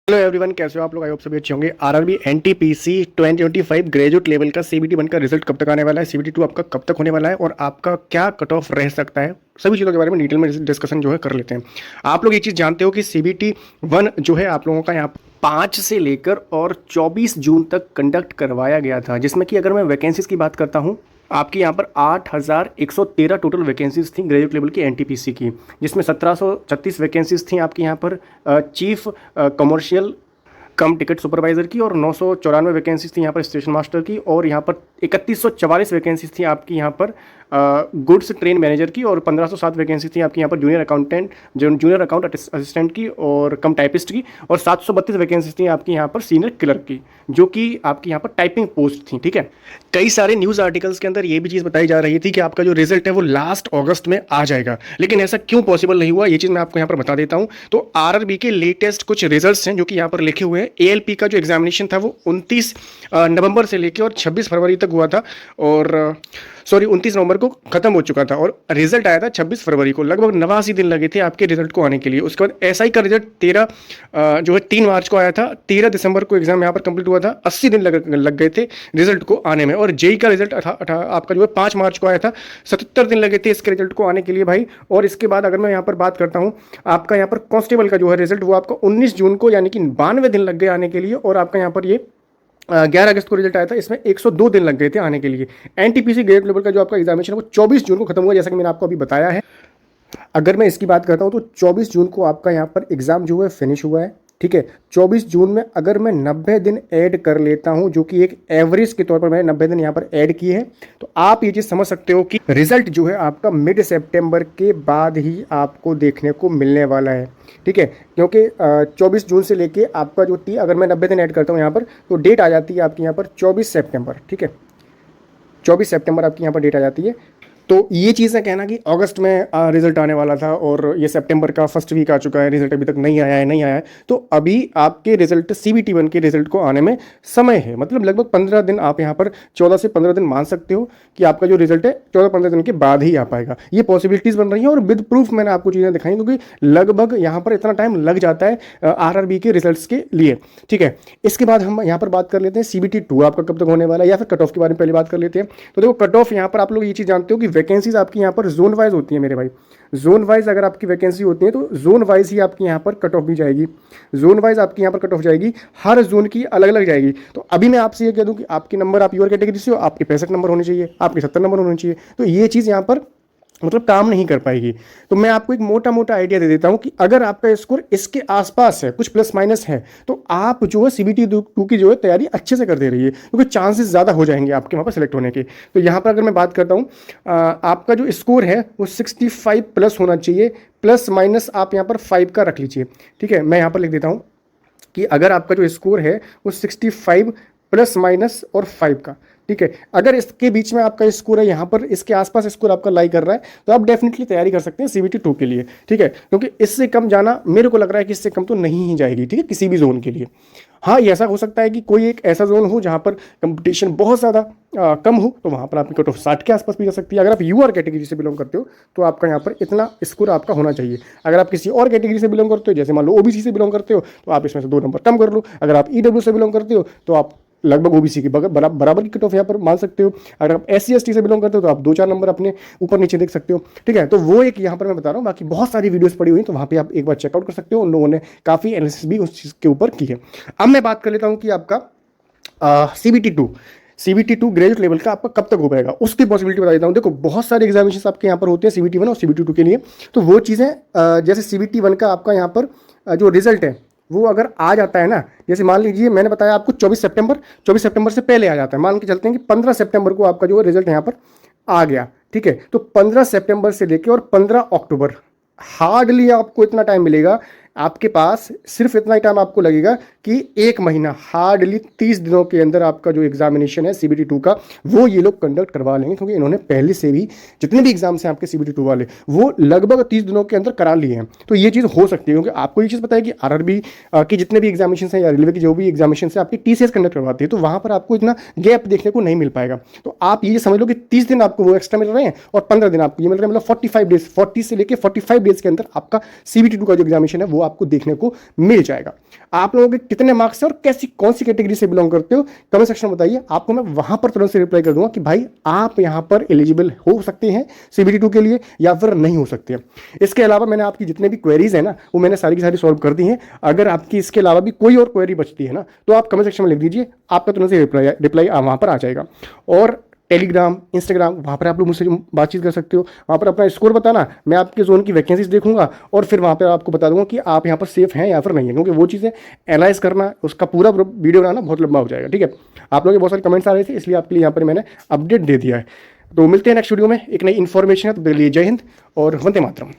Hello everyone, कैसे हो आप लोग? आई होप सभी अच्छे होंगे। आरआरबी एनटीपीसी 2025 ग्रेजुएट लेवल का सीबीटी 1 का रिजल्ट कब तक आने वाला है, सीबीटी 2 आपका कब तक होने वाला है और आपका क्या कट ऑफ रह सकता है, सभी चीज़ों के बारे में डिटेल में डिस्कशन जो है कर लेते हैं। आप लोग ये चीज़ जानते हो कि सीबीटी 1 जो है आप लोगों का यहाँ 5 से लेकर और 24 जून तक कंडक्ट करवाया गया था, जिसमें कि अगर मैं वैकेंसीज की बात करता हूँ, आपकी यहाँ पर 8,113 टोटल वैकेंसीज थी ग्रेजुएट लेवल की एनटीपीसी की, जिसमें 1,736 वैकेंसीज थी आपकी यहाँ पर चीफ कमर्शियल कम टिकट सुपरवाइजर की, और 994 वैकेंसीज थी यहाँ पर स्टेशन मास्टर की, और यहाँ पर 3144 वैकेंसीज थी आपकी यहाँ पर गुड्स ट्रेन मैनेजर की, और 1507 वैकेंसी थी आपकी यहाँ पर junior accountant junior account assistant की और कम टाइपिस्ट की, और 732 वैकेंसी थी आपकी यहाँ पर सीनियर क्लर्क की, जो कि आपकी यहाँ पर टाइपिंग पोस्ट थी। ठीक है, कई सारे न्यूज़ आर्टिकल्स के अंदर ये भी चीज़ बताई जा रही थी कि आपका जो रिजल्ट है वो लास्ट अगस्त में आ जाएगा, लेकिन ऐसा क्यों पॉसिबल नहीं हुआ, ये चीज़ मैं आपको यहाँ पर बता देता हूँ। तो आरआरबी के लेटेस्ट कुछ रिजल्ट्स हैं जो कि यहाँ पर लिखे हुए हैं। एएलपी का जो एग्जामिनेशन था वो 29 नवंबर से लेकर और 26 फरवरी तक हुआ था, और 29 नवंबर को खत्म हो चुका था, और रिजल्ट आया था 26 फरवरी को। लगभग 89 दिन लगे थे आपके रिजल्ट को आने के लिए। उसके बाद एसआई का रिजल्ट 3 मार्च को आया था, 13 दिसंबर को एग्जाम यहाँ पर कंप्लीट हुआ था, 80 दिन लग गए थे रिजल्ट को आने में। और जेई का रिजल्ट आपका जो है 5 मार्च को आया था, 77 दिन लगे थे इसके रिजल्ट को आने के लिए भाई। और इसके बाद अगर मैं यहाँ पर बात करता हूँ, आपका यहाँ पर कांस्टेबल का जो है रिजल्ट वो आपका 19 जून को, यानी कि 92 दिन लग गए आने के लिए, और आपका यहाँ पर ये 11 अगस्त को रिजल्ट आया था, इसमें 102 दिन लग गए थे आने के लिए। एनटीपीसी ग्रेड लेवल का जो आपका एग्जामिनेशन है वो 24 जून को खत्म हुआ, जैसा कि मैंने आपको अभी बताया है। अगर मैं इसकी बात करता हूँ तो 24 जून को आपका यहाँ पर एग्जाम जो है फिनिश हुआ है। ठीक है, 24 जून में अगर मैं 90 दिन ऐड कर लेता हूं, जो कि एक एवरेज के तौर पर मैंने 90 दिन यहां पर ऐड किए हैं, तो आप ये चीज़ समझ सकते हो कि रिजल्ट जो है आपका मिड सितंबर के बाद ही आपको देखने को मिलने वाला है। ठीक है, क्योंकि 24 जून से लेके आपका जो अगर मैं 90 दिन ऐड करता हूँ यहाँ पर, तो डेट आ जाती है आपकी यहाँ पर 24 सितंबर। ठीक है, 24 सितंबर आपकी यहाँ पर डेट आ जाती है। तो ये चीज़ है कहना कि अगस्त में रिजल्ट आने वाला था, और ये सितंबर का फर्स्ट वीक आ चुका है, रिजल्ट अभी तक नहीं आया है। तो अभी आपके रिजल्ट सीबीटी 1 के रिजल्ट को आने में समय है, मतलब लगभग 15 दिन, आप यहाँ पर 14 से 15 दिन मान सकते हो कि आपका जो रिजल्ट है 14-15 दिन के बाद ही आ पाएगा। ये पॉसिबिलिटीज़ बन रही हैं, और विद प्रूफ मैंने आपको चीज़ें दिखाई, क्योंकि लगभग यहाँ पर इतना टाइम लग जाता है आरआरबी के रिजल्ट्स के लिए। ठीक है, इसके बाद हम यहाँ पर बात कर लेते हैं सीबीटी 2 आपका कब तक होने वाला है, या फिर कट ऑफ के बारे में पहले बात कर लेते हैं। तो देखो, कट ऑफ यहाँ पर आप लोग ये चीज़ जानते हो कि वैकेंसीज आपकी यहाँ पर जोन वाइज होती है मेरे भाई। जोन वाइज अगर आपकी वैकेंसी होती है तो जोन वाइज ही आपकी यहाँ पर कट ऑफ भी जाएगी। जोन वाइज आपकी यहाँ पर कट ऑफ जाएगी, हर जोन की अलग अलग जाएगी। तो अभी मैं आपसे ये कह दूं कि आपके नंबर, आप यूआर कैटेगरी से हो, आपके 65 नंबर होने चाहिए, आपके 70 नंबर होने चाहिए, तो ये चीज़ यहाँ पर मतलब काम नहीं कर पाएगी। तो मैं आपको एक मोटा मोटा आइडिया दे देता हूं कि अगर आपका स्कोर इसके आसपास है, कुछ प्लस माइनस है, तो आप जो है सीबीटी 2 की जो है तैयारी अच्छे से कर दे रही है, क्योंकि चांसेस ज़्यादा हो जाएंगे आपके वहाँ पर सेलेक्ट होने के। तो यहाँ पर अगर मैं बात करता हूँ, आपका जो स्कोर है वो 65 प्लस होना चाहिए, प्लस माइनस आप यहाँ पर 5 का रख लीजिए। ठीक है, मैं यहाँ पर लिख देता हूँ कि अगर आपका जो स्कोर है वो 65 प्लस माइनस और 5 का, ठीक है, अगर इसके बीच में आपका स्कोर है, यहाँ पर इसके आसपास स्कोर आपका लाई कर रहा है, तो आप डेफिनेटली तैयारी कर सकते हैं सीबीटी 2 के लिए। ठीक है, क्योंकि इससे कम जाना मेरे को लग रहा है कि इससे कम तो नहीं ही जाएगी। ठीक है, किसी भी जोन के लिए। हाँ, ये ऐसा हो सकता है कि कोई एक ऐसा जोन हो जहाँ पर कंपटीशन बहुत ज़्यादा कम हो, तो वहाँ पर आपकी कट ऑफ 60 के आसपास भी जा सकती है। अगर आप यूआर कैटेगरी से बिलोंग करते हो तो आपका यहाँ पर इतना स्कोर आपका होना चाहिए। अगर आप किसी और कैटेगरी से बिलोंग करते हो, जैसे मान लो ओबीसी से बिलोंग करते हो, तो आप इसमें से 2 नंबर कम कर लो। अगर आप ईडब्ल्यू से बिलोंग करते हो तो आप लगभग ओबीसी की बराबर की कट ऑफ यहाँ पर मान सकते हो। अगर आप एससी एसटी से बिलोंग करते हो तो आप 2-4 नंबर अपने ऊपर नीचे देख सकते हो। ठीक है, तो वो एक यहाँ पर मैं बता रहा हूँ, बाकी बहुत सारी वीडियोस पड़ी हुई, तो वहाँ पे आप एक बार चेकआउट कर सकते हो। उन लोगों ने काफ़ी एनालिसिस भी उस चीज़ के ऊपर की है। अब मैं बात कर लेता हूँ कि आपका सीबीटी 2 ग्रेजुएट लेवल का आपका कब तक हो पाएगा, उसकी पॉसिबिलिटी बता देता हूँ। देखो, बहुत सारे एग्जामिनेशन आपके यहाँ पर होते हैं सीबीटी 1 और सीबीटी 2 के लिए। तो वो चीज़ें जैसे सीबीटी 1 का आपका यहाँ पर जो रिजल्ट है वो अगर आ जाता है ना, जैसे मान लीजिए मैंने बताया आपको 24 सितंबर से पहले आ जाता है, मान के चलते हैं कि 15 सितंबर को आपका जो रिजल्ट यहाँ पर आ गया। ठीक है, तो 15 सितंबर से लेके और 15 अक्टूबर हार्डली आपको इतना टाइम मिलेगा, आपके पास सिर्फ इतना ही टाइम आपको लगेगा कि 1 महीना, हार्डली 30 दिनों के अंदर आपका जो एग्जामिनेशन है सीबीटी 2 का वो ये लोग कंडक्ट करवा लेंगे, क्योंकि इन्होंने पहले से भी जितने भी एग्जाम्स हैं आपके सीबीटी 2 वाले वो लगभग 30 दिनों के अंदर करा लिए हैं। तो ये चीज़ हो सकती है, क्योंकि आपको ये चीज़ पता है कि आरआरबी के जितने भी एग्जामिनेशन हैं या रेलवे की जो भी एग्जामिनेशन है आपकी टीसीएस कंडक्ट करवाती है, तो वहाँ पर आपको इतना गैप देखने को नहीं मिल पाएगा। तो आप ये समझ लो कि 30 दिन आपको वो एक्स्ट्रा मिल रहे हैं और 15 दिन आपको ये मिल रहे हैं, मतलब 45 डेज, 40 से लेकर 45 डेज के अंदर आपका सीबीटी 2 का जो एग्जामिनेशन है वो आपको देखने को मिल जाएगा। आप लोगों के कितने मार्क्स हैं और कैसी कौन सी कैटेगरी से बिलोंग करते हो कमेंट सेक्शन में बताइए, आपको मैं वहां पर तुरंत से रिप्लाई कर दूंगा कि भाई आप यहां पर एलिजिबल हो सकते हैं CBT 2 के लिए या फिर नहीं हो सकते हैं। इसके अलावा मैंने आपकी जितने भी क्वेरीज है ना वो मैंने सारी की सारी सॉल्व कर दी हैं। अगर आपकी इसके अलावा भी कोई और क्वेरी बचती है ना तो आप कमेंट सेक्शन में लिख दीजिए, आपका तुरंत से रिप्लाई वहां पर आ जाएगा। और टेलीग्राम, इंस्टाग्राम, वहाँ पर आप लोग मुझसे बातचीत कर सकते हो। वहाँ पर अपना स्कोर बताना, मैं आपके जोन की वैकेंसीज देखूंगा और फिर वहाँ पर आपको बता दूंगा कि आप यहाँ पर सेफ हैं या फिर नहीं है, क्योंकि वो चीज़ें एनालाइज करना, उसका पूरा वीडियो बनाना बहुत लंबा हो जाएगा। ठीक है, आप लोगों के बहुत सारे कमेंट्स आ रहे थे, इसलिए आपके लिए यहाँ पर मैंने अपडेट दे दिया है। तो मिलते हैं नेक्स्ट वीडियो में एक नई इन्फॉर्मेशन है, तो जय हिंद और वंदे मातरम।